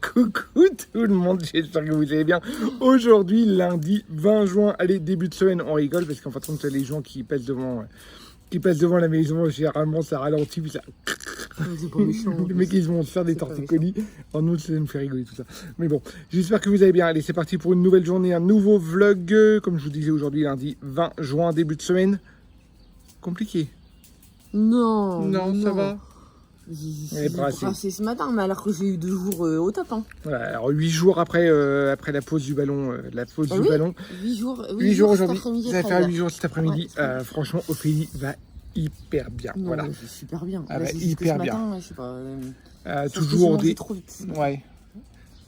Coucou tout le monde, j'espère que vous allez bien. Aujourd'hui, lundi 20 juin, allez, début de semaine, on rigole parce qu'en fait, les gens qui passent devant la maison, généralement ça ralentit, puis ça... C'est pas méchant. Les mecs ils vont se faire des torticolis. En nous, ça nous fait rigoler tout ça. Mais bon, j'espère que vous allez bien. Allez, c'est parti pour une nouvelle journée, un nouveau vlog. Comme je vous disais aujourd'hui, lundi 20 juin, début de semaine. Compliqué. Non, Ça va. J'ai brassé ce matin, mais alors que j'ai eu 2 jours au top. Hein. Voilà, alors 8 jours après la pause du ballon. 8 jours, 8 jours cet aujourd'hui. après-midi. Ça va faire 8 jours cet après-midi. Ouais, franchement, Ophélie va hyper bien. non, Voilà. c'est super bien. Ah Là, bah, c'est juste que hyper ce bien. matin, je sais pas. Toujours des... trop vite. Ouais.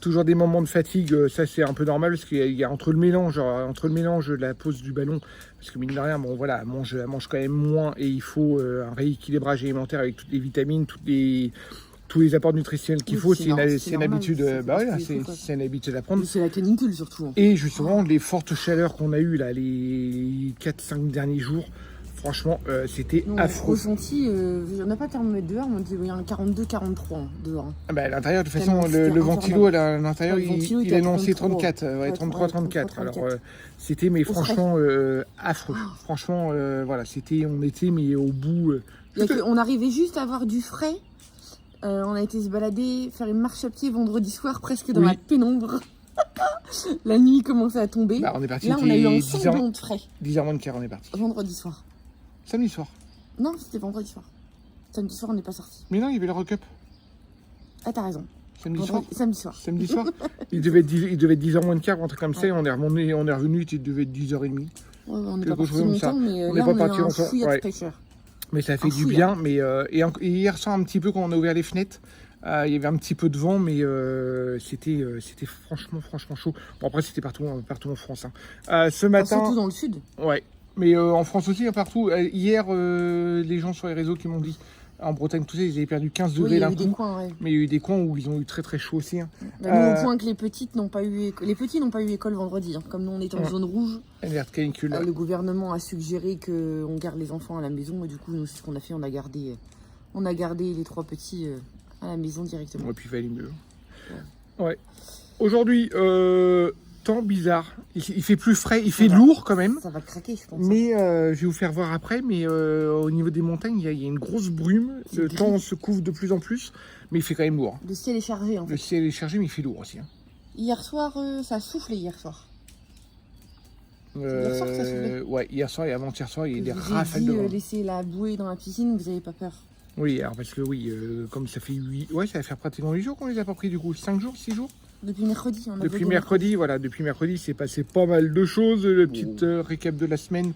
Toujours des moments de fatigue, ça c'est un peu normal parce qu'il y a entre le mélange de la pause du ballon, parce que mine de rien, bon voilà, elle mange quand même moins et il faut un rééquilibrage alimentaire avec toutes les vitamines, tous les apports nutritionnels qu'il faut. C'est une habitude, c'est une habitude à prendre. C'est la canicule surtout. Hein. Et justement, les fortes chaleurs qu'on a eues là, les 4-5 derniers jours, franchement, c'était affreux. Ressenti, on n'a pas de thermomètre dehors, mais il y a un 42-43 dehors. Ah bah, à l'intérieur, de toute façon, le ventilo, à l'intérieur, il annonçait 34, 33-34. Alors, c'était, mais franchement, affreux. Franchement, voilà, on était, mais au bout. On arrivait juste à avoir du frais. On a été se balader, faire une marche à pied vendredi soir, presque dans la pénombre. La nuit commençait à tomber. Bah, on est parti. Là, on a eu un semblant de frais. 10h moins de quart, on est parti. Vendredi soir. Samedi soir. Non, c'était vendredi soir. Samedi soir, on n'est pas sorti. Mais non, il y avait le Rock Up. Ah, t'as raison. Samedi soir. Samedi soir. Il devait être 10h moins de quart, un truc comme ça. On est revenu, il devait être 10h30. Ouais, on n'est pas parti longtemps, mais on là, pas on parti a eu un longtemps. fouillat de pêcheurs. Mais ça fait du bien. Mais, et hier soir, un petit peu, quand on a ouvert les fenêtres, il y avait un petit peu de vent, mais c'était franchement chaud. Bon, après, c'était partout en France. Hein. Ce matin... Surtout dans le sud. Ouais. Mais en France aussi, partout. Hier, les gens sur les réseaux qui m'ont dit, en Bretagne, tout ça, ils avaient perdu 15 degrés d'un coup. Mais il y a eu des coins où ils ont eu très chaud aussi. Hein. Nous, au point que les petits n'ont pas eu école vendredi. Hein. Comme nous, on est en zone rouge, alerte canicule. Le gouvernement a suggéré qu'on garde les enfants à la maison. Et du coup, nous, c'est ce qu'on a fait. On a gardé les 3 petits à la maison directement. Et puis, il fallait mieux. Ouais. Aujourd'hui, temps bizarre. Il fait plus frais, il fait lourd quand même. Ça va craquer, je pense. Mais je vais vous faire voir après. Mais au niveau des montagnes, il y a une grosse brume. Le temps se couvre de plus en plus. Mais il fait quand même lourd. Le ciel est chargé. En fait. Le ciel est chargé, mais il fait lourd aussi. Hein. Hier soir, ça a soufflé hier soir. Hier soir, ça soufflait. Ouais, hier soir et avant-hier soir, il y a des rafales de vent. Laisser la bouée dans la piscine, vous n'avez pas peur? Oui, alors parce que comme ça fait 8... Ouais, ça va faire pratiquement 8 jours qu'on les a pas pris du coup. 5 jours, 6 jours. Depuis mercredi. Depuis mercredi, c'est passé pas mal de choses. Le petit récap de la semaine.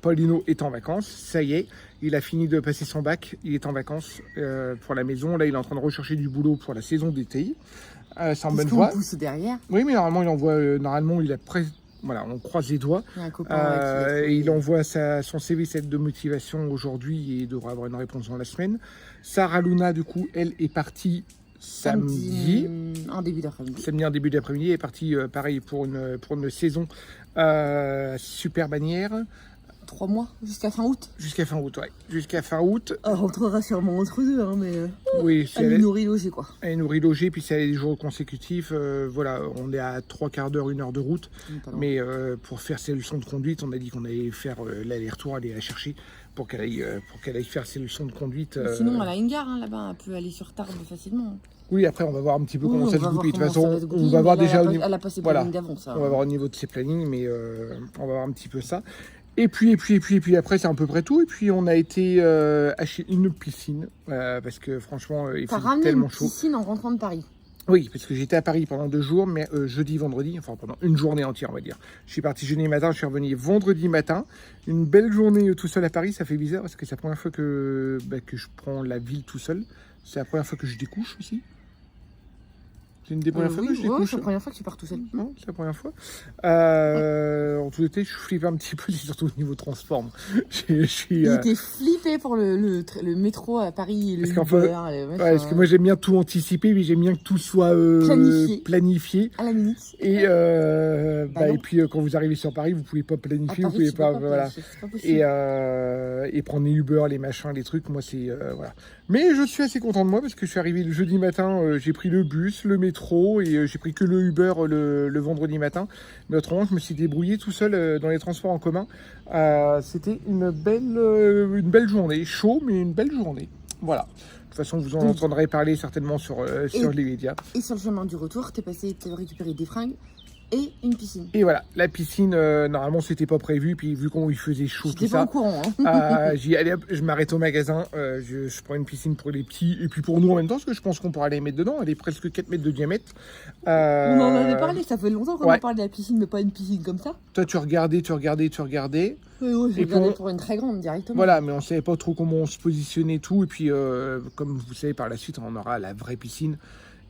Paulino est en vacances, ça y est. Il a fini de passer son bac. Il est en vacances pour la maison. Là, il est en train de rechercher du boulot pour la saison d'été. C'est en bonne voie. Pousse derrière. Oui, mais normalement, il a presque... Voilà, on croise les doigts. Il y a un copain, il envoie son CV, cette lettre de motivation aujourd'hui et devra avoir une réponse dans la semaine. Sarah Luna, du coup, elle est partie samedi. En début d'après-midi. Samedi en début d'après-midi. Elle est partie, pareil, pour une saison super bannière. 3 mois, jusqu'à fin août. Jusqu'à fin août, ouais. Jusqu'à fin août. Elle rentrera sûrement entre deux, hein, mais... Oui, elle nous reloger, quoi. Elle nous reloger, puis c'est des jours consécutifs. Voilà, on est à 3/4 d'heure, 1 heure de route. Mais pour faire ses leçons de conduite, on a dit qu'on allait faire l'aller-retour, aller la chercher pour qu'elle aille faire ses leçons de conduite. Sinon, elle a une gare, hein, là-bas. Elle peut aller sur Tarbes facilement. Oui, après, on va voir un petit peu comment ça se goupille. De toute façon, on va voir déjà au niveau... Elle a pas ses plannings d'avant, ça. On va voir au niveau de ses plannings, mais on va voir un petit peu ça. Et puis après, c'est à peu près tout. Et puis, on a été acheter une piscine, parce que franchement, il fait tellement chaud. Une piscine en rentrant de Paris. Oui, parce que j'étais à Paris pendant 2 jours, mais jeudi, vendredi, enfin pendant une journée entière, on va dire. Je suis parti jeudi matin, je suis revenu vendredi matin. Une belle journée tout seul à Paris, ça fait bizarre, parce que c'est la première fois que je prends la ville tout seul. C'est la première fois que je découche aussi. C'est une des premières fois que je découche. C'est la première fois que tu pars tout seul. Non, c'est la première fois. En tout cas, je flippe un petit peu, surtout au niveau transport. Il était flippé pour le métro à Paris. Parce que moi, j'aime bien tout anticiper, mais j'aime bien que tout soit planifié. À la minute. Et Et puis quand vous arrivez sur Paris, vous pouvez pas planifier, vous pouvez pas, voilà. C'est pas possible. Et prendre les Uber, les machins, les trucs, moi c'est voilà. Mais je suis assez content de moi parce que je suis arrivé le jeudi matin, j'ai pris le bus, le métro et j'ai pris que le Uber le vendredi matin. Mais autrement, je me suis débrouillé tout seul dans les transports en commun. C'était une belle journée, chaud mais une belle journée. Voilà. De toute façon, vous en entendrez parler certainement sur les médias. Et sur le chemin du retour, t'as récupéré des fringues et une piscine. Et voilà, la piscine, normalement, c'était pas prévu. Puis vu qu'il faisait chaud, tout pas ça, au courant. Hein. allez, hop, je m'arrête au magasin. Je prends une piscine pour les petits et puis pour nous en même temps, parce que je pense qu'on pourra les mettre dedans. Elle est presque 4 mètres de diamètre. On en avait parlé, ça fait longtemps qu'on en parle de la piscine, mais pas une piscine comme ça. Toi, tu regardais. Oui, je regardais pour une très grande directement. Voilà, mais on savait pas trop comment on se positionnait tout. Et puis, comme vous savez, par la suite, on aura la vraie piscine.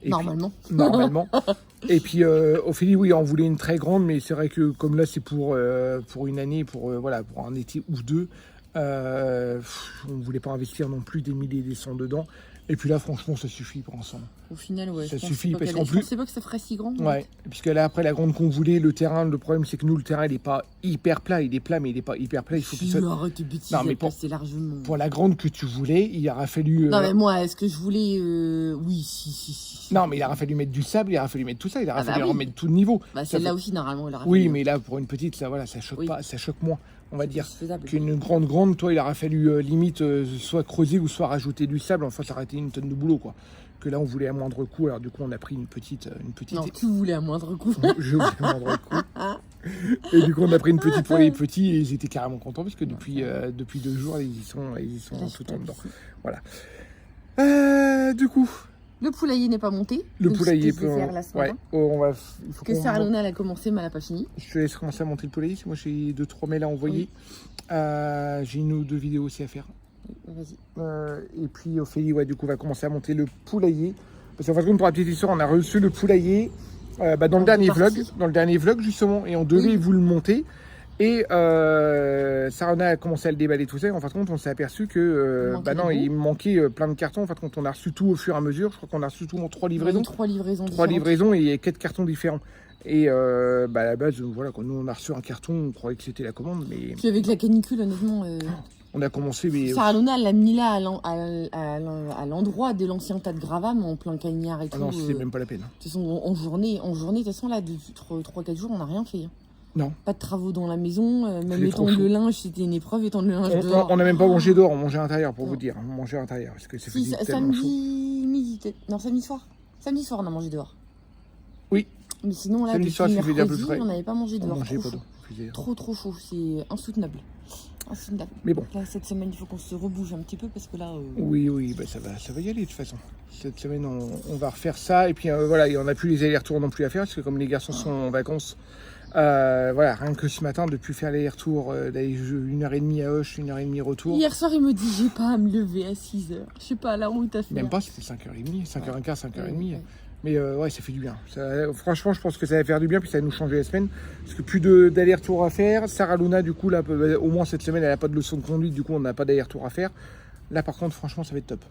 Et normalement. Puis, normalement. Et puis, Ophélie, oui, on voulait une très grande, mais c'est vrai que comme là, c'est pour une année, pour un été ou deux, on ne voulait pas investir non plus des milliers et des cents dedans. Et puis là, franchement, ça suffit pour l'instant. Au final, ouais. Ça suffit parce qu'en plus. Je pensais pas que ça ferait si grand. Ouais. Puisque là, après, la grande qu'on voulait, le terrain, le problème, c'est que nous, le terrain, il n'est pas hyper plat. Il est plat, mais il n'est pas hyper plat. Il faut qu'il soit. Arrête de bêtises. Non, mais c'est largement. Pour la grande que tu voulais, il aura fallu. Non, mais moi, est-ce que je voulais. Oui, si. Non, mais il aura fallu mettre du sable, il aura fallu mettre tout ça, il aura fallu remettre tout le niveau. Bah, celle-là aussi, normalement, il aura fallu. Oui, mais là, pour une petite, ça, voilà, ça choque pas, ça choque moins, on va dire. Qu'une grande, toi, il aura fallu limite soit creuser ou soit rajouter du sable. Enfin, ça aurait été une tonne de boulot, quoi. Que là, on voulait à moindre coût, alors du coup, on a pris une petite. Non, tu voulais à moindre coût. Je voulais à moindre coût. Et du coup, on a pris une petite pour les petits et ils étaient carrément contents parce que depuis 2 jours, ils y sont tout en dedans. Voilà. Du coup. Le poulailler n'est pas monté. Le poulailler peut faire la semaine. Ouais. Il faut que Sarah Luna a commencé, mais elle n'a pas fini. Je te laisse commencer à monter le poulailler. Moi, j'ai 2-3 mails à envoyer. Oui. J'ai 1 ou 2 vidéos aussi à faire. Vas-y. Et puis Ophélie, du coup, va commencer à monter le poulailler. Parce qu'en fait, pour la petite histoire, on a reçu le poulailler dans le dernier vlog. Dans le dernier vlog, justement. Et on devait vous le monter. Et Sarah a commencé à le déballer tout ça. Et en fin de compte, on s'est aperçu que il manquait plein de cartons. En fin de compte, on a reçu tout au fur et à mesure. Je crois qu'on a reçu tout en 3 livraisons. 3 livraisons. 3 livraisons et 4 cartons différents. Et à la base, voilà, quand nous on a reçu un carton, on croyait que c'était la commande. Mais puis avec la canicule, honnêtement. On a commencé. Mais Sarah Luna l'a mis là à l'endroit de l'ancien tas de gravats, mais en plein cagnard et tout. Non, c'était même pas la peine. De toute façon, en journée, de toute façon, là, depuis 3-4 jours, on n'a rien fait. Non. Pas de travaux dans la maison, même étendre le linge, c'était une épreuve, étendre le linge dehors. On n'a même pas mangé dehors, on mangeait à l'intérieur pour vous dire. On mangeait à l'intérieur parce que c'est samedi midi, non, samedi soir. Samedi soir, on a mangé dehors. Oui. Mais sinon, là, samedi soir, mercredi, on n'avait pas mangé dehors. Trop chaud, c'est insoutenable. Mais bon. Là, cette semaine, il faut qu'on se rebouge un petit peu parce que là. Oui, ça va y aller de toute façon. Cette semaine, on va refaire ça et puis voilà, on n'a plus les allers-retours non plus à faire parce que comme les garçons sont en vacances. Voilà, rien que ce matin, depuis faire l'aller-retour, d'aller 1h30 à Auch, 1h30 retour. Hier soir, il me dit j'ai pas à me lever à 6h. Je sais pas, la route à faire. Même pas, c'était 5h30, 5h15, 5h30. Mais ça fait du bien. Franchement, je pense que ça va faire du bien, puis ça va nous changer la semaine. Parce que plus d'aller-retour à faire. Sarah Luna, du coup, là, au moins cette semaine, elle n'a pas de leçon de conduite, du coup, on n'a pas d'aller-retour à faire. Là, par contre, franchement, ça va être top.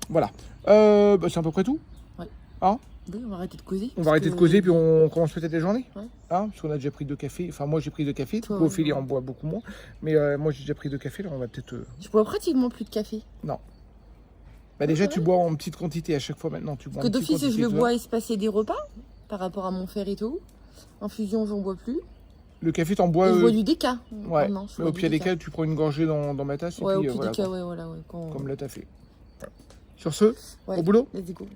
Voilà. C'est à peu près tout. Ouais. Hein? Oui, on va arrêter de causer. On va arrêter de causer, puis on commence peut-être la journée. Ouais. Hein, parce qu'on a déjà pris 2 cafés. Enfin, moi, j'ai pris 2 cafés. Toi, Ophélie en boit beaucoup moins. Mais moi, j'ai déjà pris 2 cafés. Là, on va peut-être... Je bois pratiquement plus de café. Non. Déjà, tu bois en petite quantité à chaque fois maintenant. Tu bois parce que d'office, je le bois espacer des repas, par rapport à mon fer et tout. Infusion, j'en bois plus. Le café, t'en bois... Je bois du déca. Ouais. Mais au pire des cas, tu prends une gorgée dans ma tasse. Ouais, et puis, au pire voilà, des cas, voilà. Comme là, t'as fait. Voilà. Sur ce, au boulot. Let's go.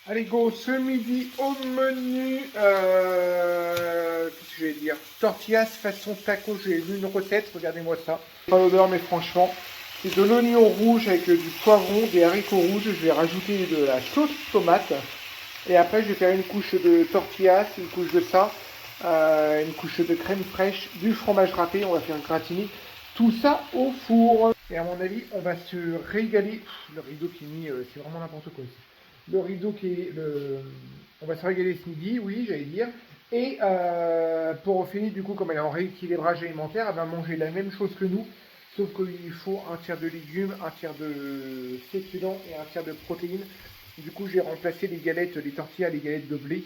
Allez, go, ce midi au menu, qu'est-ce que je vais dire? Tortillas façon taco, j'ai vu une recette, regardez-moi ça. Pas l'odeur, mais franchement, c'est de l'oignon rouge avec du poivron, des haricots rouges, je vais rajouter de la sauce tomate. Et après, je vais faire une couche de tortillas, une couche de ça, une couche de crème fraîche, du fromage râpé, on va faire un gratiné. Tout ça au four. Et à mon avis, on va se régaler. Le rideau qui est mis, c'est vraiment n'importe quoi ici. Le rideau qui est on va se régaler ce midi, oui, j'allais dire. Et pour Ophélie, du coup, comme elle est en rééquilibrage alimentaire, elle va manger la même chose que nous, sauf qu'il faut un tiers de légumes, un tiers de féculents et un tiers de protéines. Du coup, j'ai remplacé les tortillas, les galettes de blé,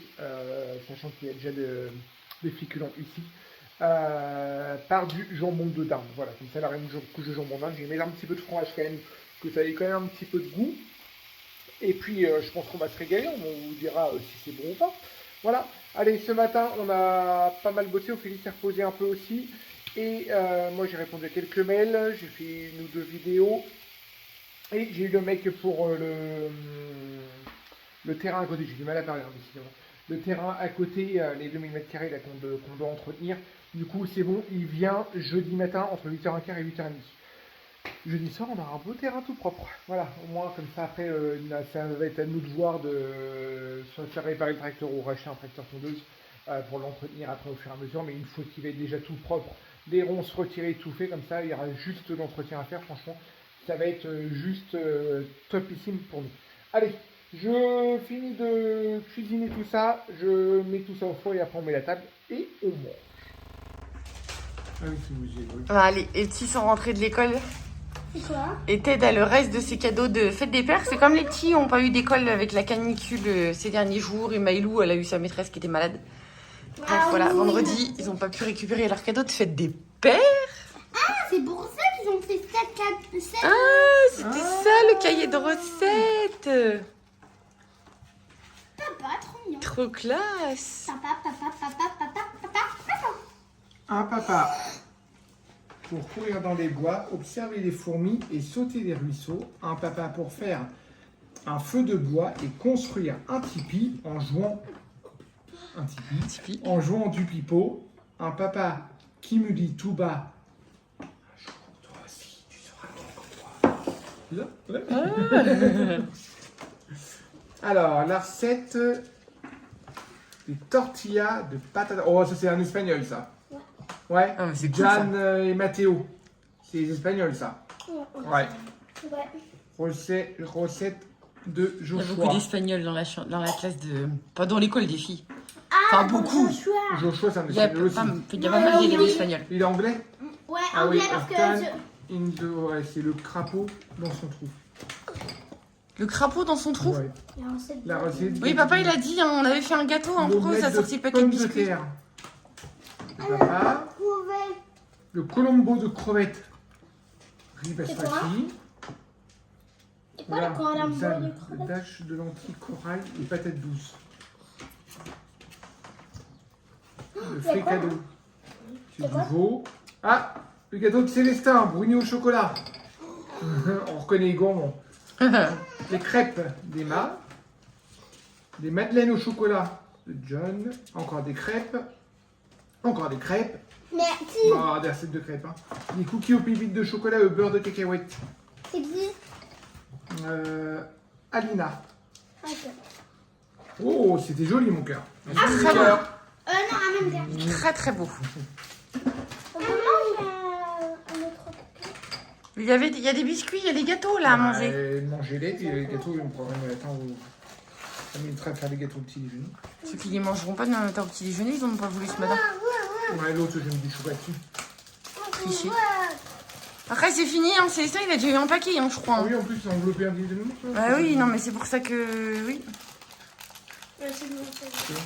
sachant qu'il y a déjà des féculents ici, par du jambon de dinde. Voilà, comme ça, la couche de jambon de dinde, j'ai mis un petit peu de fromage quand même, que ça ait quand même un petit peu de goût. Et puis, je pense qu'on va se régaler, on vous dira si c'est bon ou pas. Voilà, allez, ce matin, on a pas mal bossé, Ophélie s'est reposée un peu aussi. Et moi, j'ai répondu à quelques mails, j'ai fait 1 ou 2 vidéos. Et j'ai eu le mec pour le terrain à côté, j'ai du mal à parler, décidément. Le terrain à côté, les 2000 m² là qu'on doit entretenir. Du coup, c'est bon, il vient jeudi matin entre 8h15 et 8h30. Jeudi soir, on aura un beau terrain tout propre. Voilà, au moins, comme ça, après, ça va être à nous de voir de soit faire réparer le tracteur ou racheter un tracteur tondeuse pour l'entretenir après au fur et à mesure. Mais une fois qu'il va être déjà tout propre, les ronces retirées, tout fait, comme ça, il y aura juste l'entretien à faire, franchement. Ça va être juste topissime pour nous. Allez, je finis de cuisiner tout ça, je mets tout ça au four et après on met la table et on mange. Ah oui, c'est musique, oui. Allez, les petits sont rentrés de l'école. C'est quoi? Et Ted a le reste de ses cadeaux de fête des pères. C'est comme les petits n'ont pas eu d'école avec la canicule ces derniers jours. Et Maïlou, elle a eu sa maîtresse qui était malade. Bref, Ah voilà, oui. vendredi, ils n'ont pas pu récupérer leurs cadeaux de fête des pères. Ah, c'est pour ça qu'ils ont fait 7. Ah, c'était ça le cahier de recettes. Papa, trop mignon. Trop classe. Papa. Un papa pour courir dans les bois, observer les fourmis et sauter des ruisseaux. Un papa pour faire un feu de bois et construire un tipi en jouant en jouant du pipeau. Un papa qui me dit tout bas: un jour, toi aussi, tu seras grand comme moi. Alors, la recette des tortillas de patatas. Oh, ça c'est un espagnol, ça. Ouais. Ah, mais c'est cool, Jan et Matteo. C'est les espagnols, ça. Ouais. Recette de Il y a Joshua. beaucoup d'espagnols dans la classe de... Pas dans l'école des filles. Ah, Enfin, beaucoup. Joshua, c'est un Il y a espagnol aussi. pas mal d'élèves espagnols. Il est anglais? Ouais, Ah oui, anglais parce que... Afghan, Indo, ouais, c'est le crapaud dans son trou. Le crapaud dans son trou. Ouais. La recette. Oui, papa, il a dit, hein, on avait fait un gâteau en pro, ça a sorti le paquet de biscuits. Le papa. Le colombo de crevettes. Riz basmati. C'est quoi le colombo de Zan, crevettes? dash de lentilles, corail et patates douces. Le fricado. C'est du veau. Ah, le gâteau de Célestin, bruni au chocolat. On reconnaît les gourmands. Les crêpes d'Emma. Des madeleines au chocolat de John. Encore des crêpes. Encore des crêpes. Merci. Ah, des recettes de crêpes. Hein. Des cookies aux pépites de chocolat au beurre de cacahuète. C'est qui? Alina. Ok. Oh, c'était joli mon cœur. Très beau. Non, un même gars. Très très beau. On mange un autre paquet. Il y a des biscuits, il y a des gâteaux là à manger. Mangez-les, puis les gâteaux, on pourra même attendre. Ça m'évitera de faire des gâteaux au petit déjeuner. Ceux qui les mangeront pas demain matin au petit déjeuner, ils n'ont pas voulu ce matin. Ouais, l'autre, je me dis chocolat dessus. Tricher. Après, c'est fini, hein, c'est ça, il a déjà eu un paquet, hein, je crois. Ah oui, en plus, c'est enveloppé individuellement. ça. Ah oui, non, mais c'est pour ça que. Oui. C'est bon, c'est bon.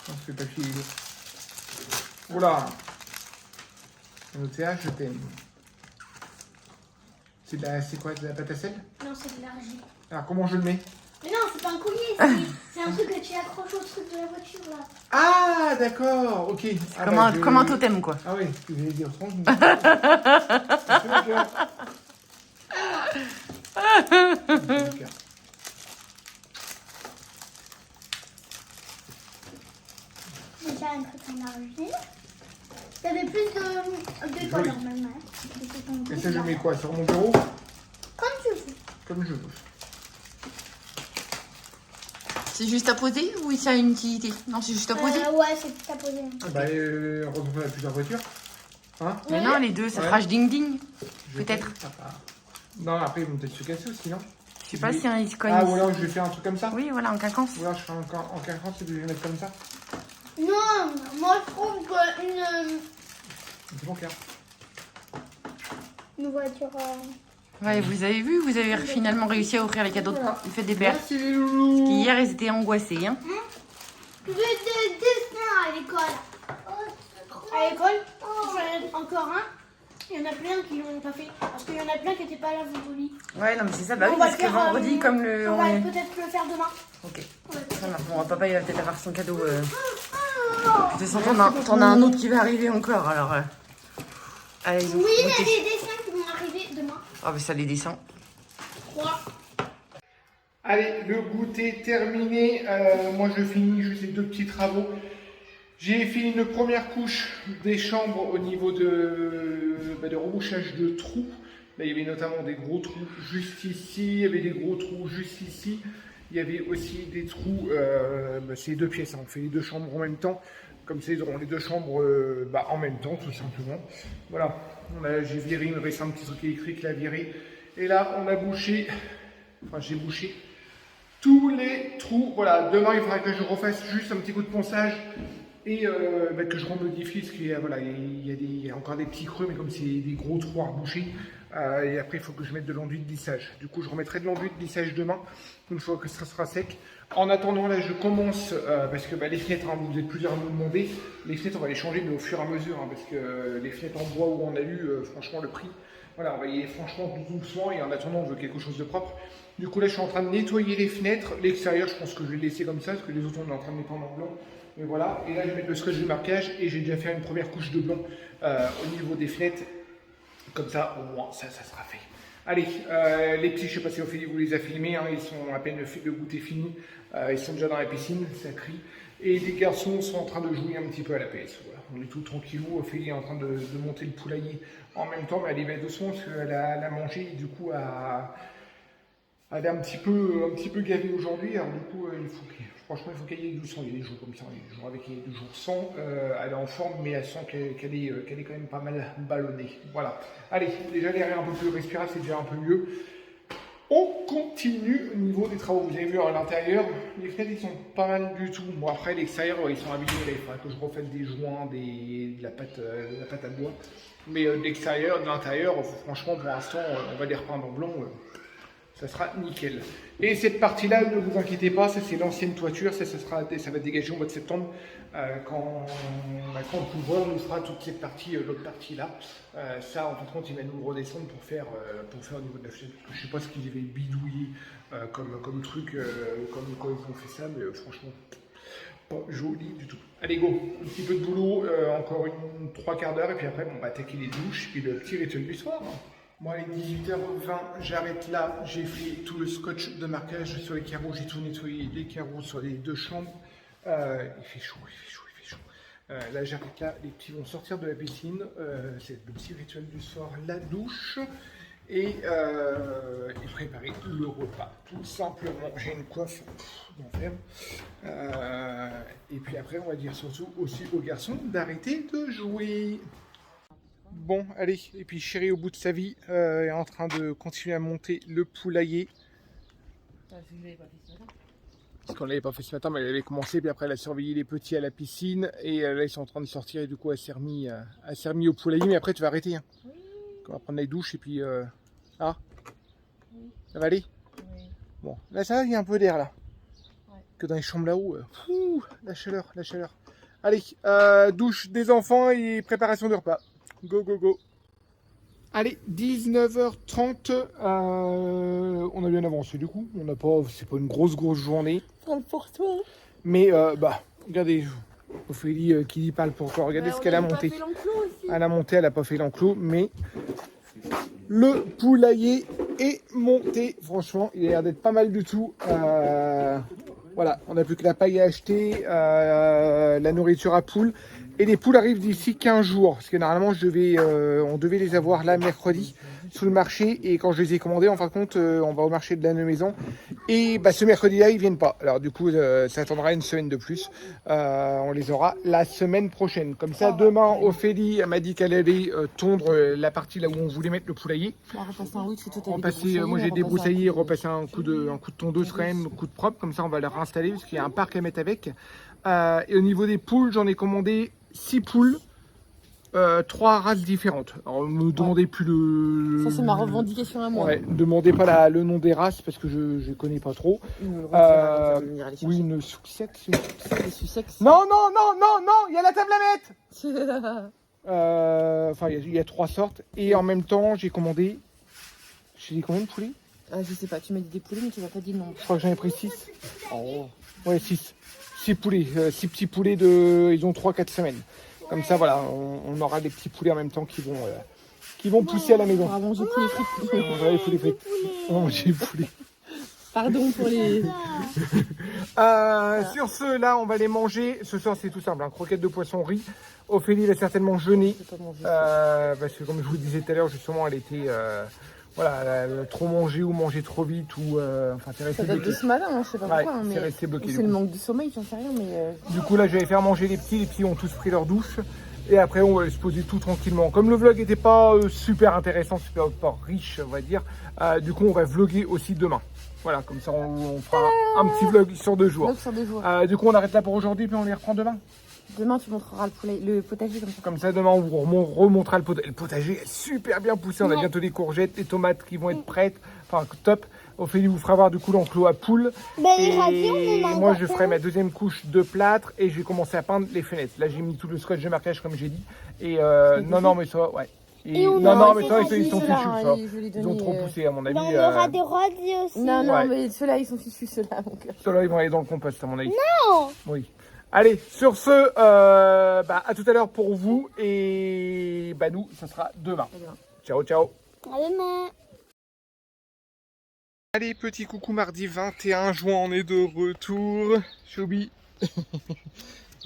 On se fait pas chier. Oula. Le TH, je t'aime. C'est quoi, de la pâte à sel? Non, c'est de l'argile. Alors, comment je le mets? Mais non, c'est pas un collier, c'est un truc que tu accroches au truc de la voiture là. Ah, d'accord, ok. Ah, Comme un totem, quoi. Ah oui, ce que j'allais dire, franchement. Déjà un truc en argile. T'avais plus de quoi Joli. normalement? Et ça, je mets quoi? Sur mon bureau? Comme tu veux. Comme je veux. C'est juste à poser ou ça a une utilité? Non, c'est juste à poser. Ouais, c'est tout à poser. Ah bah, heureusement qu'on a plusieurs voitures. Hein? Mais non, les deux, ça Ouais. fera ding-ding. Je Peut-être. fais ça. Non, après, ils vont peut-être se casser aussi, non? Je sais pas si ils se cognent. Ah, ou alors je vais faire un truc comme ça? Oui, voilà, en quinconce. Ou alors je fais en quinconce et puis je vais mettre comme ça? Non, moi je trouve qu'une C'est bon, clair. voiture. Ouais, vous avez vu, vous avez finalement réussi à offrir les cadeaux de fête des pères. Merci les loulous. Hier, ils étaient angoissés. Hein. Je fais des dessins à l'école. À l'école, j'en ai encore un. Il y en a plein qui l'ont pas fait. Parce qu'il y en a plein qui n'étaient pas là vendredi. Ouais, non, mais c'est ça, bah oui, On va parce que le faire, vendredi, comme le. On va peut-être le faire demain. Ok, On va le ça faire. marche. Bon, papa, il va peut-être avoir son cadeau. De toute façon, t'en as un autre qui va arriver encore, alors. Allez, Oui, il y a goûter. des dessins qui vont arriver demain. Ah, mais ça, les dessins. 3. Allez, le goûter terminé. Moi, je finis juste les 2 petits travaux. J'ai fini une première couche des chambres au niveau de rebouchage de trous. Là, il y avait notamment des gros trous juste ici, il y avait des gros trous juste ici. Il y avait aussi des trous, c'est 2 pièces, hein. On fait les 2 chambres en même temps. Comme ça, ils auront les 2 chambres en même temps, tout simplement. Voilà, j'ai viré, il me reste un petit truc électrique à virer. Et là, on a bouché, enfin j'ai bouché tous les trous. Voilà, demain, il faudra que je refasse juste un petit coup de ponçage. Et que je remodifie, parce qu'il y a, voilà, il y a encore des petits creux, mais comme c'est des gros trous à reboucher, et après il faut que je mette de l'enduit de lissage. Du coup, je remettrai de l'enduit de lissage demain, une fois que ça sera sec. En attendant, là, je commence, parce que les fenêtres, hein, vous êtes plusieurs à me demander, les fenêtres, on va les changer, mais au fur et à mesure, hein, parce que les fenêtres en bois où on a eu, franchement, le prix, voilà, on va y aller franchement doucement, et en attendant, on veut quelque chose de propre. Du coup, là, je suis en train de nettoyer les fenêtres. L'extérieur, je pense que je vais le laisser comme ça, parce que les autres, on est en train de les peindre en blanc. Mais voilà, et là je vais mettre le scotch de marquage et j'ai déjà fait une première couche de blanc au niveau des fenêtres. Comme ça, au moins, ça sera fait. Allez, les petits, je sais pas si Ophélie vous les a filmés, hein, ils sont à peine le goûter fini. Ils sont déjà dans la piscine, ça crie. Et les garçons sont en train de jouer un petit peu à la PS. Voilà. On est tout tranquillou, Ophélie est en train de monter le poulailler en même temps, mais elle y va doucement parce qu'elle a mangé et du coup elle est un petit peu gavée aujourd'hui. Alors du coup, franchement, il faut qu'elle y aille doucement. Il y a des jours comme ça, il y a des jours avec, il y a des jours sans. Elle est en forme, mais elle sent qu'elle est quand même pas mal ballonnée. Voilà. Allez, déjà l'air est un peu plus respirable, c'est déjà un peu mieux. On continue au niveau des travaux. Vous avez vu à l'intérieur, les fenêtres ils sont pas mal du tout. Bon après l'extérieur ils sont abîmés, il faudra que je refasse des joints, de la pâte à bois. Mais de l'extérieur, de l'intérieur, franchement pour l'instant on va les repeindre en blanc. Ça sera nickel. Et cette partie-là, ne vous inquiétez pas, ça c'est l'ancienne toiture, ça va dégager au mois de septembre. Quand le couvreur nous fera toute cette partie, l'autre partie là. Ça, en fin de compte, il va nous redescendre pour faire au niveau de la fenêtre. Je ne sais pas ce qu'ils avaient bidouillé comme truc, comme quand ils ont fait ça, mais franchement, pas joli du tout. Allez, go, un petit peu de boulot, encore 3/4 d'heure, et puis après, on va attaquer les douches, puis le petit rituel du soir. Bon, allez, 18h20, j'arrête là. J'ai fait tout le scotch de marquage sur les carreaux. J'ai tout nettoyé, les carreaux sur les 2 chambres. Il fait chaud, il fait chaud, il fait chaud. Là, j'arrête là. Les petits vont sortir de la piscine. C'est le petit rituel du soir, la douche. Et préparer le repas. Tout simplement, j'ai une coiffe d'enfer. Et puis après, on va dire surtout aussi aux garçons d'arrêter de jouer. Bon, allez, et puis chérie au bout de sa vie est en train de continuer à monter le poulailler. Parce qu'on l'avait pas fait ce matin, mais elle avait commencé, puis après elle a surveillé les petits à la piscine, et là ils sont en train de sortir, et du coup elle s'est remis au poulailler, mais après tu vas arrêter. Hein. Oui. On va prendre les douches, et puis... Ah oui. Ça va aller? Oui. Bon, là ça va, il y a un peu d'air là. Ouais. Que dans les chambres là-haut, la chaleur, la chaleur. Allez, douche des enfants et préparation de repas. Go, go, go. Allez, 19h30. On a bien avancé du coup. On n'a pas, c'est pas une grosse journée. Parle pour toi. Mais regardez, Ophélie qui dit parle pour toi. Regardez ce qu'elle a monté. Elle a monté, elle n'a pas fait l'enclos, mais le poulailler est monté. Franchement, il a l'air d'être pas mal du tout. Voilà, on n'a plus que la paille à acheter, la nourriture à poules. Et les poules arrivent d'ici 15 jours. Parce que normalement, on devait les avoir là mercredi sous le marché. Et quand je les ai commandés, en fin de compte, on va au marché de la maison. Et ce mercredi-là, ils viennent pas. Alors du coup, ça attendra une semaine de plus. On les aura la semaine prochaine. Comme ça, demain, Ophélie elle m'a dit qu'elle allait tondre la partie là où on voulait mettre le poulailler. Moi, j'ai débroussaillé, repasser un coup de tondeuse quand même, un coup de propre. Comme ça, on va leur installer parce qu'il y a un parc à mettre avec. Et au niveau des poules, j'en ai commandé 6 poules, 3 races différentes. Alors, ne me demandez plus le... Ça, c'est ma revendication à moi. Ouais, ne demandez pas le nom des races parce que je ne connais pas trop. Oui, une Sussex. Non, il y a la table à mettre. Enfin, il y a 3 sortes. Et en même temps, j'ai commandé. J'ai dit combien de poulets? Je sais pas, tu m'as dit des poulets, mais tu m'as pas dit le nombre. Je crois que j'en ai pris 6. Oh. Ouais, 6. 6 poulets. 6 petits poulets de. Ils ont 3-4 semaines. Comme ça, voilà, on aura des petits poulets en même temps qui vont pousser à la maison. On va manger poulet frites. On va les poulet frites. On va manger les poulets. Pardon pour les... Sur ce, là, on va les manger. Ce soir, c'est tout simple. Croquette de poisson riz. Ophélie va certainement jeûner. Parce que, comme je vous disais tout à l'heure, justement, elle était... voilà, elle a trop mangé ou mangé trop vite. Ou, enfin, c'est resté Ça date bloqué. de ce matin, hein, je sais pas pourquoi. Ouais, mais... c'est resté bloqué. C'est le manque de sommeil, j'en sais rien, mais... Du coup, là, je vais faire manger les petits. Les petits ont tous pris leur douche. Et après, on va se poser tout tranquillement. Comme le vlog n'était pas super intéressant, super pas riche, on va dire, du coup, on va vlogger aussi demain. Voilà, comme ça, on fera un petit vlog sur 2 jours. Du coup, on arrête là pour aujourd'hui, puis on les reprend demain. Demain, tu montreras le potager comme ça. Comme ça, demain, on vous remontera le potager. Le potager est super bien poussé. On a bientôt les courgettes, les tomates qui vont être prêtes. Enfin, top. Ophélie vous fera voir du coup l'enclos à poules. Et moi, je ferai ma deuxième couche de plâtre et je vais commencer à peindre les fenêtres. Là, j'ai mis tout le scotch de marquage, comme j'ai dit. Et non, mais ça va, ouais. Non, mais ça, ils sont fichus, ça. Ils ont trop poussé, à mon avis. Il y aura des roses aussi. Non, mais ceux-là, ils sont fichus, ceux-là. Ceux-là, ils vont aller dans le compost, à mon avis. Non. Oui. Allez, sur ce, à tout à l'heure pour vous. Et nous, ça sera demain. Ciao, ciao. À demain. Allez, petit coucou, mardi 21 juin, on est de retour. Choubi.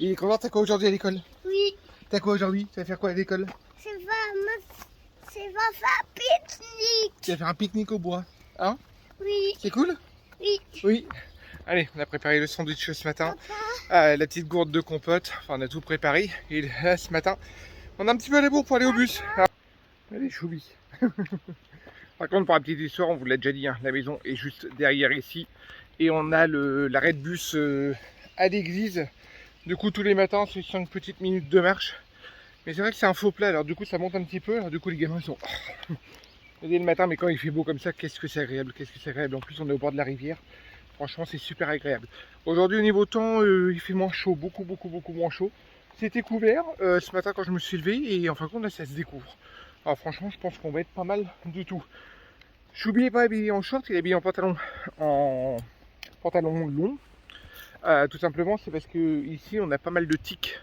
Et comment t'as quoi aujourd'hui à l'école? Oui. T'as quoi aujourd'hui? Tu vas faire quoi à l'école? C'est va faire pique-nique. Tu vas faire un pique-nique au bois. Hein? Oui. C'est cool? Oui. Oui. Allez, on a préparé le sandwich ce matin. La petite gourde de compote. Enfin, on a tout préparé. Et là, ce matin, on a un petit peu à la bourre pour aller au bus. Allez, Choubi. Par contre, pour la petite histoire, on vous l'a déjà dit, hein, la maison est juste derrière ici. Et on a l'arrêt de bus à l'église. Du coup, tous les matins, c'est 5 petites minutes de marche. Mais c'est vrai que c'est un faux plat, alors du coup, ça monte un petit peu. Alors du coup, les gamins, ils sont... dès le matin, mais quand il fait beau comme ça, qu'est-ce que c'est agréable, qu'est-ce que c'est agréable. En plus, on est au bord de la rivière. Franchement, c'est super agréable. Aujourd'hui, au niveau temps, il fait moins chaud, beaucoup moins chaud. C'était couvert ce matin quand je me suis levé. Et en fin de compte, là, ça se découvre. Alors franchement, je pense qu'on va être pas mal du tout. Choubi n'est pas habillé en short, il est habillé en pantalon long. Tout simplement, c'est parce que ici, on a pas mal de tiques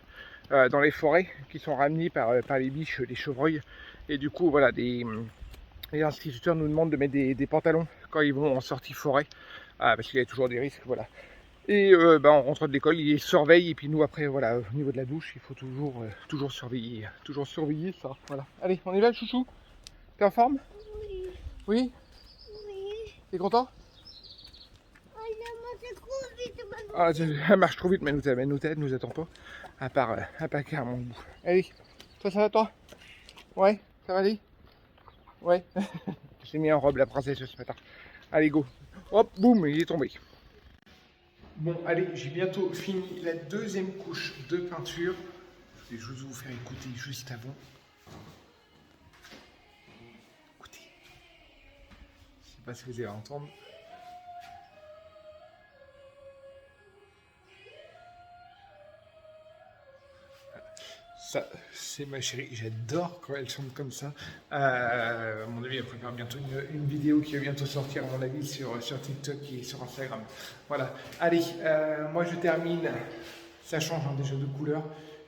dans les forêts qui sont ramenés par les biches, les chevreuils. Et du coup, voilà, les instituteurs nous demandent de mettre des pantalons quand ils vont en sortie forêt, parce qu'il y a toujours des risques, voilà. Et on rentre de l'école, ils surveillent, et puis nous après, voilà, au niveau de la douche, il faut toujours surveiller ça. Voilà. Allez, on y va, le chouchou. T'es en forme? Oui. Oui? Oui. T'es content? C'est trop vite maintenant. Ah, elle marche trop vite, Manouta. Elle nous attend pas. À part carrément le bout. Allez, toi ça va toi? Ouais, ça va aller? Ouais. J'ai mis en robe la princesse ce matin. Allez, go. Hop, boum, il est tombé. Bon, allez, j'ai bientôt fini la deuxième couche de peinture. Je vais juste vous faire écouter juste avant. Écoutez. Je sais pas si vous allez entendre. Ça, c'est ma chérie, j'adore quand elle chante comme ça. À mon avis, elle prépare bientôt une vidéo qui va bientôt sortir, à mon avis, sur TikTok et sur Instagram. Voilà. Allez, moi je termine. Ça change déjà de couleur.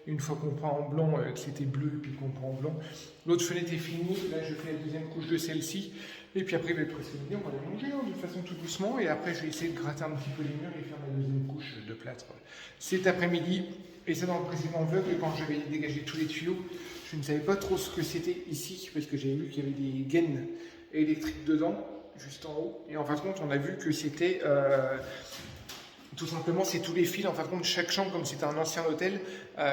Une fois qu'on prend en blanc, que c'était bleu, puis qu'on prend en blanc. L'autre fenêtre est finie. Là, je fais la deuxième couche de celle-ci. Et puis après, on va la manger de façon tout doucement. Et après, je vais essayer de gratter un petit peu les murs et faire ma deuxième couche de plâtre cet après-midi. Et ça, dans le précédent vlog, quand j'avais dégagé tous les tuyaux, je ne savais pas trop ce que c'était ici, parce que j'avais vu qu'il y avait des gaines électriques dedans, juste en haut. Et en fin de compte, on a vu que c'était... tout simplement, c'est tous les fils. En fin de compte, chaque chambre, comme c'était un ancien hôtel,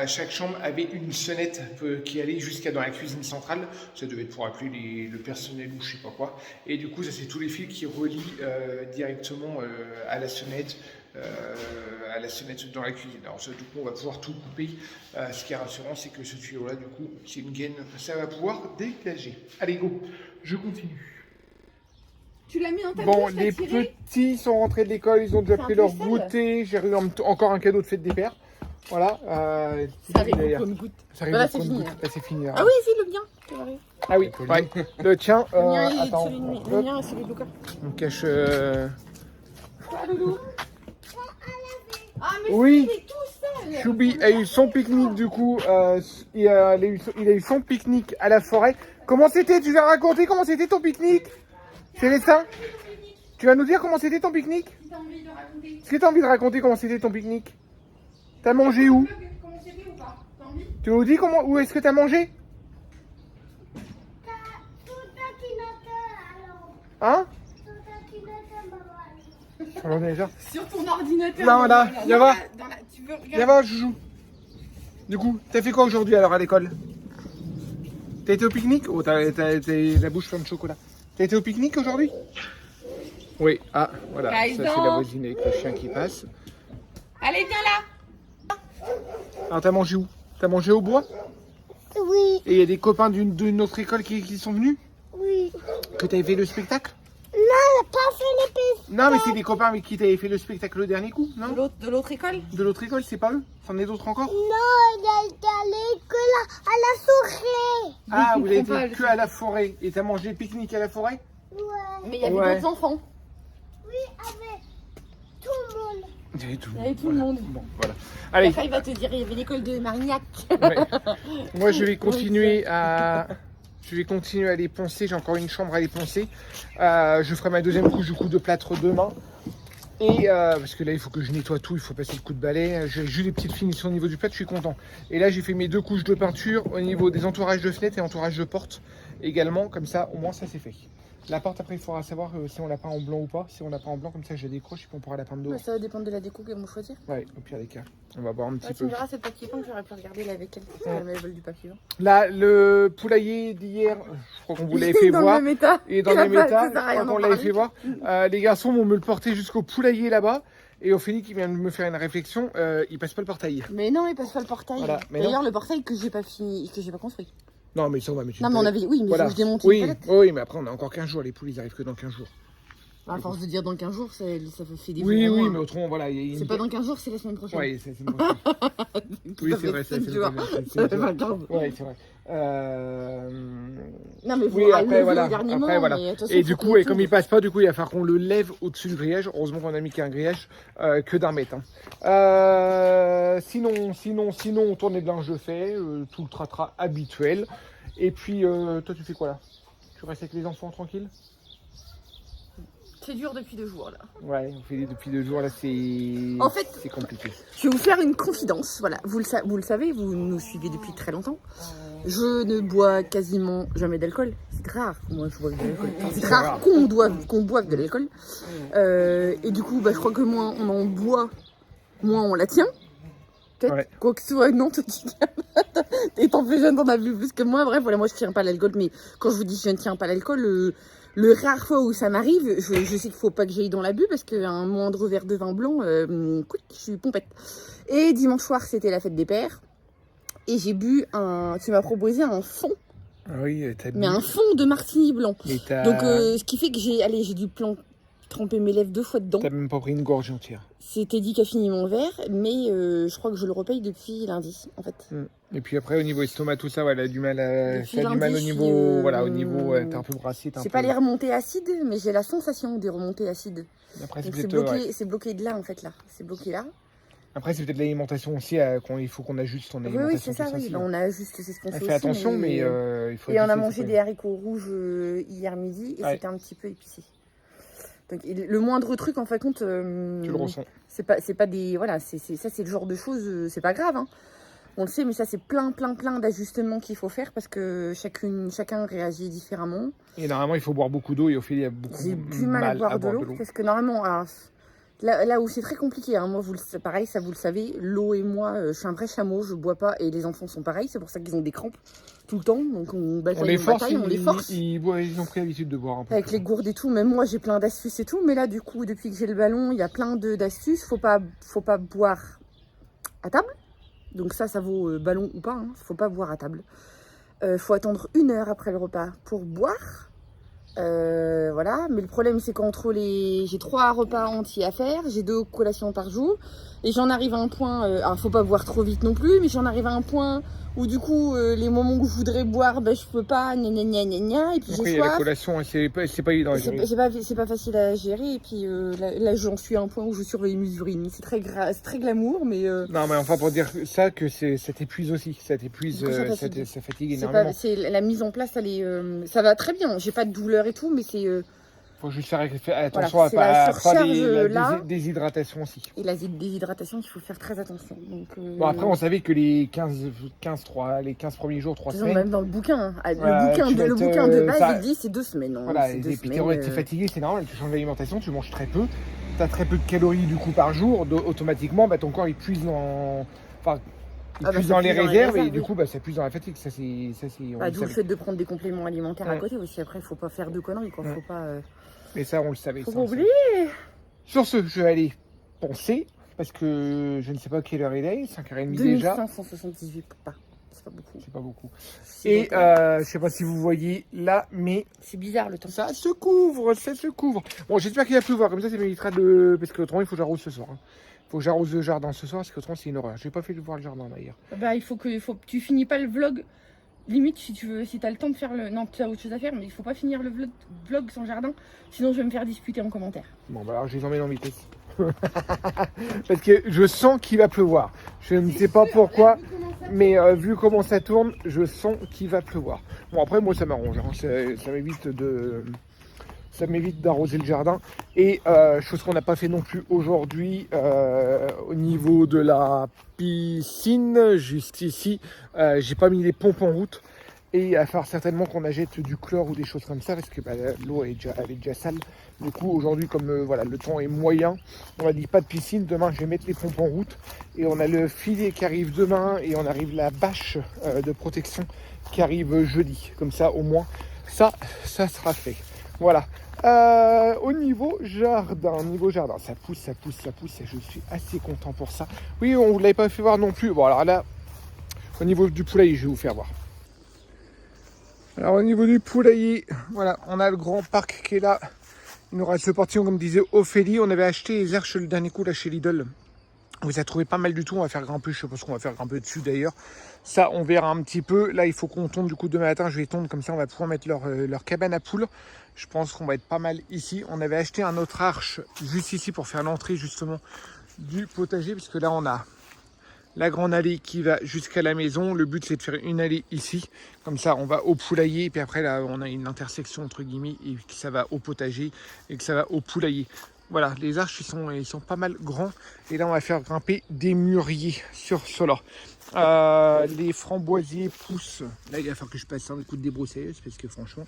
chaque chambre avait une sonnette qui allait jusqu'à dans la cuisine centrale. Ça devait être pour appeler le personnel ou je sais pas quoi. Et du coup, ça c'est tous les fils qui relient directement à la sonnette dans la cuisine. Alors ça, du coup, on va pouvoir tout couper. Ce qui est rassurant, c'est que ce tuyau-là, du coup, c'est une gaine. Ça va pouvoir dégager. Allez, go. Je continue. Tu l'as mis dans ta Bon, bouche, les tiré petits sont rentrés de l'école, ils ont déjà C'est pris un peu leur sale. goûter. J'ai eu encore un cadeau de fête des pères. Voilà. Ça arrive d'ailleurs. au compte-goutte. Ça arrive Voilà, au c'est compte-goutte. fini, hein. Là, c'est fini. Là. Ah oui, c'est le bien. C'est vrai. Ah oui, ouais. Le tien, Le mien est attends. celui de Hop, le mien et celui de Lucas. on cache. Ah, Loulou. Ah, mais Oui. c'est tout seul. Choubi a eu son pique-nique du coup. Il a eu son pique-nique à la forêt. Comment c'était? Tu vas raconter comment c'était ton pique-nique? Célestin? Tu vas nous dire comment c'était ton pique-nique? Est-ce que tu as envie de raconter comment c'était ton pique-nique? T'as mangé où? Tu nous dis comment, où est-ce que t'as mangé? Hein? Sur l'ordinateur. Sur ton ordinateur. Non, là, viens voir. Tu veux regarder? Viens voir, Joujou. Du coup, t'as fait quoi aujourd'hui alors à l'école? T'as été au pique-nique? Oh, t'as la bouche pleine de chocolat. T'as été au pique-nique aujourd'hui? Oui, ah, voilà. Ça, c'est la voisine avec le chien qui passe. Allez, viens là. Alors, t'as mangé où? T'as mangé au bois? Oui, Et il y a des copains d'une autre école qui sont venus? oui. Que t'avais fait le spectacle? Non, elle n'a pas fait les pistes. Non, mais c'est des copains avec qui t'avais fait le spectacle le dernier coup, non? De l'autre école? De l'autre école, c'est pas eux? C'en est d'autres encore? Non, il est allé que à la souris. Ah, vous avez comprends pas, été que à la forêt. Et t'as mangé le pique-nique à la forêt? Ouais. Mais il y avait Ouais. d'autres enfants. Oui, avec tout le monde. Il y avait tout Il y avait tout le monde. Bon, voilà. Et Allez, après, il va te dire, il y avait l'école de Marignac. ouais. Moi je vais continuer à... les poncer, j'ai encore une chambre à les poncer. Je ferai ma deuxième couche du coup de plâtre demain. Et parce que là il faut que je nettoie tout, il faut passer le coup de balai. J'ai juste des petites finitions au niveau du plâtre, je suis content. Et là j'ai fait mes 2 couches de peinture au niveau des entourages de fenêtres et entourages de portes également. Comme ça au moins ça c'est fait. La porte après il faudra savoir si on l'a peint en blanc ou pas. Si on l'a peint en blanc comme ça je la décroche et puis on pourra la peindre dehors. Ça va dépendre de la déco qu'elles vont choisir. Ouais, au pire des cas. On va voir un petit Ouais, tu peu. me verras cette papier peint que j'aurais pu regarder là avec elle. Parce qu'elle m'avait volé du papier peint. Là, le poulailler d'hier, je crois qu'on vous l'avait fait Dans voir. le même état. Et dans Il a le même pas- état, ça je sert à rien crois qu'on d'en l'avait parler. fait voir. Les garçons vont me le porter jusqu'au poulailler là-bas. Et Ophélie qui vient de me faire une réflexion, il passe pas le portail. Mais non, il passe pas le portail. Voilà, mais D'ailleurs, le portail que j'ai pas fini, que j'ai pas construit. Non, mais ça, on va mettre une Non, mais on palette. avait. Oui, mais Voilà. faut que je démonte Oui, une palette. oui, mais après, on a encore 15 jours. Les poules, ils arrivent que dans 15 jours. À force de dire dans 15 jours, ça fait des Oui, jours. oui, mais autrement, voilà. Il y a une... C'est pas dans 15 jours, c'est la semaine prochaine. Ouais, c'est une bonne chose. Oui, c'est vrai, ça, c'est tu vois. Ça fait pas 15. Ouais, c'est vrai. Non, mais Oui, après, voilà. Après, voilà. Mais, de toute façon, Et faut du qu'on coup, et le comme il tourne. passe pas, du coup, il va falloir qu'on le lève au-dessus du grillage. Heureusement qu'on a mis qu'un grillage que d'un mètre. Sinon, on tourne les blanches de fait, tout le tratra habituel. Et puis, toi, tu fais quoi là? Tu restes avec les enfants tranquille? C'est dur depuis 2 jours là. Ouais, on fait depuis 2 jours là, c'est. En fait- c'est compliqué. Je vais vous faire une confidence. Voilà, vous le savez, vous nous suivez depuis très longtemps. Je ne bois quasiment jamais d'alcool. C'est rare que moi je bois de l'alcool. Enfin, c'est rare qu'on boive de l'alcool. Et du coup, je crois que moins on en boit, moins on la tient. Peut-être. Ouais. Quoi que ce soit, non, toi, étant plus jeune, t'en as vu plus que moi. Bref, voilà, moi je tiens pas l'alcool, mais quand je vous dis je ne tiens pas l'alcool, le rare fois où ça m'arrive, je sais qu'il faut pas que j'aille dans l'abus parce qu'un moindre verre de vin blanc, écoute, je suis pompette. Et dimanche soir, c'était la fête des pères. Et j'ai bu tu m'as proposé un fond, Ah oui, t'as mais un fond de martini blanc. Mais t'as. Donc, ce qui fait que j'ai dû tremper mes lèvres 2 fois dedans. T'as même pas pris une gorge entière. C'était dit qu'a fini mon verre, mais je crois que je le repaye depuis lundi, en fait. Et puis après, au niveau estomac, tout ça, voilà, du mal, Depuis ça a du mal au lundi, niveau, voilà, au niveau, t'es un peu brassé. C'est pas les remontées acides, mais j'ai la sensation des remontées acides. Après, c'est Donc c'est peut-être, bloqué, ouais. c'est bloqué de là, en fait, là. C'est bloqué là. Après, c'est peut-être l'alimentation aussi, il faut qu'on ajuste ton Oui, alimentation. oui, c'est ça, tout oui. aussi, Bah, on a juste, c'est ce qu'on fait Fais aussi, attention, mais il faut. Et on a ajuster, mangé c'est des haricots rouges hier midi, et Ouais. c'était un petit peu épicé. Donc le moindre truc, en fin de compte, Tu le ressens. c'est pas des, voilà, ça c'est le genre de choses, c'est pas grave, hein. On le sait, mais ça c'est plein d'ajustements qu'il faut faire parce que chacun réagit différemment. Et normalement, il faut boire beaucoup d'eau, et Ophélie il y a beaucoup J'ai du mal à boire de l'eau parce que normalement, alors, là où c'est très compliqué, hein, moi pareil, ça vous le savez, l'eau et moi, je suis un vrai chameau, je bois pas et les enfants sont pareils, c'est pour ça qu'ils ont des crampes tout le temps, donc on bataille, on les force. Ils ont pris l'habitude de boire un peu. Avec les gourdes et tout, même moi j'ai plein d'astuces et tout, mais là du coup depuis que j'ai le ballon, il y a plein d'astuces, faut pas boire à table, donc ça vaut ballon ou pas, hein, faut pas boire à table. Faut attendre 1 heure après le repas pour boire, Voilà, mais le problème c'est qu'entre j'ai 3 repas entiers à faire, j'ai 2 collations par jour, et j'en arrive à un point, alors faut pas boire trop vite non plus, mais j'en arrive à un point où du coup les moments où je voudrais boire, ben je peux pas, gna gna gna gna gna, et puis Après, j'ai il y a la soif. collation, et c'est pas évident à gérer. C'est pas facile à gérer, et puis là j'en suis à un point où je surveille mes urines. C'est très glamour, mais Non, mais enfin, pour dire ça, que ça t'épuise aussi. Ça t'épuise, Du coup, ça ça fatigue c'est énormément. la mise en place, elle est, ça va très bien. J'ai pas de douleur et tout, mais c'est Faut juste faire attention Voilà, à c'est la pas surcharge, la là. déshydratation aussi. et la déshydratation, il faut faire très attention. Donc, Bon, après, on savait que les 15 premiers jours, 3 de toute façon, semaines. même dans le bouquin, hein, Voilà, tu vas le être, bouquin de base, ça- il dit c'est 2 semaines. Hein, Voilà, c'est et 2 puis semaines. t'es fatigué, c'est normal, tu changes d'alimentation, tu manges très peu, t'as très peu de calories du coup par jour, automatiquement bah, ton corps il puise dans, enfin, il puise dans les réserves et du oui. coup bah, ça puise dans la fatigue, ça c'est on Bah, le d'où le savait. fait de prendre des compléments alimentaires à Ouais. côté aussi. Après, faut pas faire de conneries, quoi. Ouais. Faut pas. Mais ça on le savait. Faut ça, pas on le savait. oublier. Sur ce, je vais aller penser, parce que je ne sais pas quelle heure il est, 5h30 déjà, 2578 pas. C'est pas beaucoup. c'est pas beaucoup. C'est Et donc, je sais pas si vous voyez là, mais c'est bizarre le temps. ça se couvre, ça se couvre. Bon, j'espère qu'il va pleuvoir, comme ça m'évitera de... Parce que autrement, il faut que j'arrose ce soir. Hein. Faut que j'arrose le jardin ce soir, parce que autrement, c'est une horreur. J'ai pas fait voir le jardin d'ailleurs. Bah, il faut que tu finis pas le vlog. Limite, si t'as le temps de faire le. Non, tu as autre chose à faire, mais il faut pas finir le vlog sans jardin. Sinon, je vais me faire disputer en commentaire. Bon, bah alors, je les emmène en vitesse. Parce que je sens qu'il va pleuvoir. Je ne sais pas pourquoi, mais vu comment ça tourne, je sens qu'il va pleuvoir. Bon, après, moi, ça m'arrange. Hein. Ça m'évite de... Ça m'évite d'arroser le jardin. Et chose qu'on n'a pas fait non plus aujourd'hui, au niveau de la piscine, juste ici, j'ai pas mis les pompes en route. Et il va falloir certainement qu'on achète du chlore ou des choses comme ça, parce que bah, l'eau elle est déjà sale. Du coup, aujourd'hui, comme voilà, le temps est moyen, on a dit pas de piscine. Demain, je vais mettre les pompes en route. Et on a le filet qui arrive demain, et on arrive la bâche de protection qui arrive jeudi. Comme ça, au moins, ça sera fait. Voilà. Au niveau jardin, ça pousse, et je suis assez content pour ça. Oui, on vous l'avait pas fait voir non plus. Bon, alors là, au niveau du poulailler, je vais vous faire voir. Alors au niveau du poulailler, voilà, on a le grand parc qui est là. Il nous reste le portillon, comme disait Ophélie. On avait acheté les herches le dernier coup là chez Lidl. On les a trouvé pas mal du tout. On va faire grimper, je sais pas ce qu'on va faire grimper dessus d'ailleurs. Ça, on verra un petit peu. Là, il faut qu'on tourne du coup demain matin. Je vais tondre comme ça, on va pouvoir mettre leur cabane à poules. Je pense qu'on va être pas mal ici. On avait acheté un autre arche juste ici pour faire l'entrée justement du potager, puisque là on a la grande allée qui va jusqu'à la maison. Le but c'est de faire une allée ici. Comme ça on va au poulailler. Et puis après là on a une intersection entre guillemets et que ça va au potager et que ça va au poulailler. Voilà, les arches ils sont pas mal grands. Et là on va faire grimper des mûriers sur cela. Les framboisiers poussent. Là il va falloir que je passe un coup de débroussailleuse parce que franchement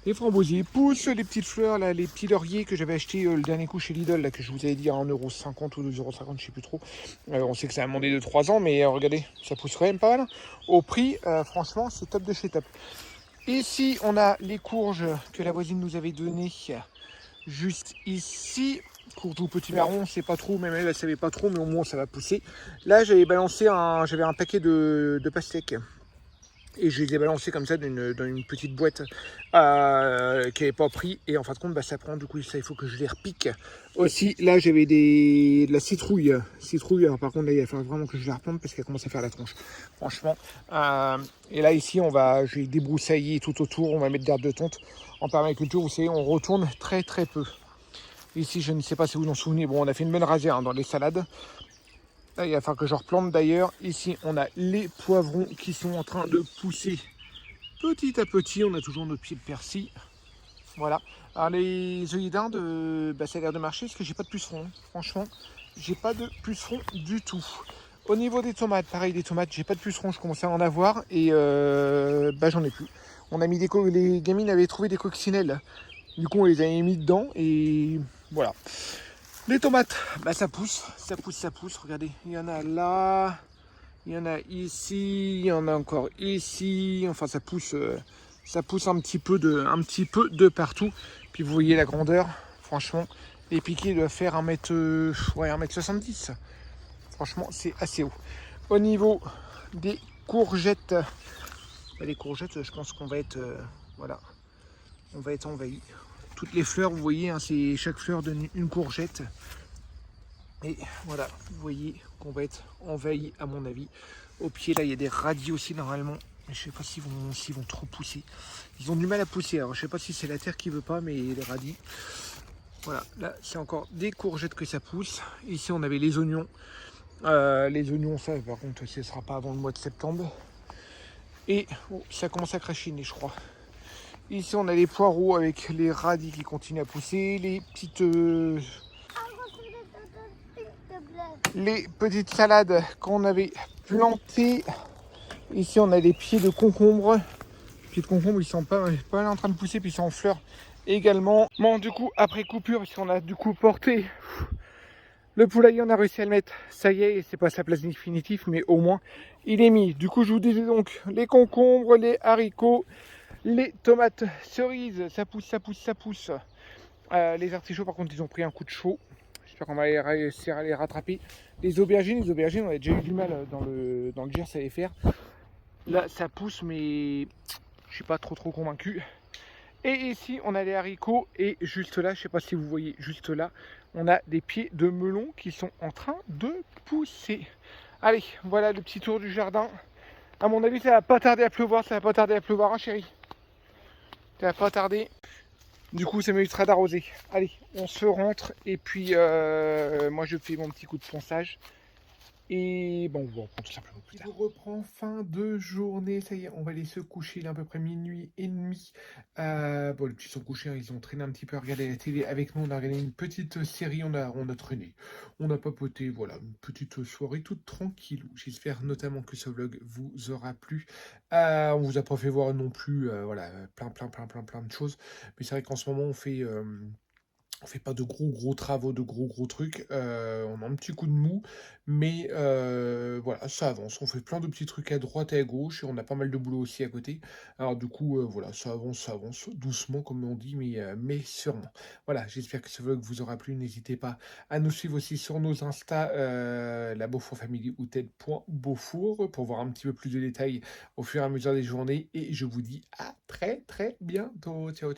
les framboisiers poussent, les petites fleurs, là, les petits lauriers que j'avais acheté le dernier coup chez Lidl, là, que je vous avais dit à 1,50€ ou 2,50€, je sais plus trop. On sait que ça a demandé de 3 ans, mais regardez, ça pousse quand même pas mal. Au prix, franchement, c'est top de chez top. Ici, on a les courges que la voisine nous avait données juste ici. Courge ou petit marron, c'est pas trop, même elle savait pas trop, mais au moins ça va pousser. Là, j'avais balancé j'avais un paquet de pastèques. Et je les ai balancés comme ça dans une petite boîte qui n'avait pas pris. Et en fin de compte, bah, ça prend. Du coup, ça, il faut que je les repique. Aussi, là, j'avais de la citrouille. Alors, par contre, là, il va falloir vraiment que je la replante parce qu'elle commence à faire la tronche. Franchement. Et là, ici, je vais débroussailler tout autour. On va mettre d'herbe de tonte. En permaculture, vous savez, on retourne très très peu. Ici, je ne sais pas si vous vous en souvenez. Bon, on a fait une bonne rasière hein, dans les salades. Là, il va falloir que je replante d'ailleurs. Ici, on a les poivrons qui sont en train de pousser petit à petit. On a toujours nos pieds de persil. Voilà. Alors, les œillets d'Inde, ça a l'air de marcher parce que j'ai pas de pucerons. Franchement, j'ai pas de pucerons du tout. Au niveau des tomates, pareil, des tomates, j'ai pas de pucerons. Je commençais à en avoir et j'en ai plus. On a mis les gamines avaient trouvé des coccinelles. Du coup, on les avait mis dedans et voilà. Les tomates, ça pousse. Regardez, il y en a là, il y en a ici, il y en a encore ici. Enfin, ça pousse un petit peu de partout. Puis vous voyez la grandeur, franchement. Les piquets doivent faire 1m70. Franchement, c'est assez haut. Au niveau des courgettes, les courgettes, je pense qu'on va être, voilà. on va être envahi. Toutes les fleurs, vous voyez, hein, c'est chaque fleur donne une courgette. Et voilà, vous voyez qu'on va être envahi à mon avis. Au pied là, il y a des radis aussi normalement. Je sais pas s'ils vont trop pousser. Ils ont du mal à pousser. Alors je sais pas si c'est la terre qui veut pas, mais les radis. Voilà, là c'est encore des courgettes que ça pousse. Ici on avait les oignons. Les oignons, ça par contre, ce ne sera pas avant le mois de septembre. Et oh, ça commence à crachiner, je crois. Ici on a les poireaux avec les radis qui continuent à pousser. Les petites salades qu'on avait plantées. Ici on a des pieds de concombre. Les pieds de concombre, ils sont pas mal en train de pousser, puis ils sont en fleurs également. Bon, du coup, après coupure, parce qu'on a du coup porté le poulailler, on a réussi à le mettre. Ça y est, c'est pas sa place définitive, mais au moins il est mis. Du coup, je vous disais donc les concombres, les haricots, les tomates cerises, ça pousse, ça pousse, ça pousse. Les artichauts, par contre, ils ont pris un coup de chaud. J'espère qu'on va réussir à les rattraper. Les aubergines, on a déjà eu du mal dans le Gers à les faire. Là, ça pousse, mais je suis pas trop convaincu. Et ici, on a les haricots. Et juste là, je sais pas si vous voyez, juste là, on a des pieds de melon qui sont en train de pousser. Allez, voilà le petit tour du jardin. À mon avis, ça va pas tarder à pleuvoir. Ça va pas tarder à pleuvoir, hein, chérie? Ça va pas tarder. Du coup, ça m'évitera d'arroser. Allez, on se rentre. Et puis, moi, je fais mon petit coup de ponçage. Et bon, on vous reprend tout simplement plus tard. On reprend fin de journée, ça y est, on va aller se coucher, il est à peu près minuit et demi. Bon, les petits sont couchés, hein, ils ont traîné un petit peu à regarder la télé avec nous, on a regardé une petite série, on a traîné, on a papoté, voilà, une petite soirée toute tranquille. J'espère notamment que ce vlog vous aura plu. On vous a pas fait voir non plus, voilà, plein de choses, mais c'est vrai qu'en ce moment on fait pas de gros travaux, de gros trucs. On a un petit coup de mou, mais voilà, ça avance. On fait plein de petits trucs à droite et à gauche, et on a pas mal de boulot aussi à côté. Alors du coup, voilà, ça avance doucement, comme on dit, mais sûrement. Voilà, j'espère que ce vlog vous aura plu. N'hésitez pas à nous suivre aussi sur nos Insta, la Beaufour Family ou ted.beaufour, pour voir un petit peu plus de détails au fur et à mesure des journées. Et je vous dis à très bientôt. Ciao.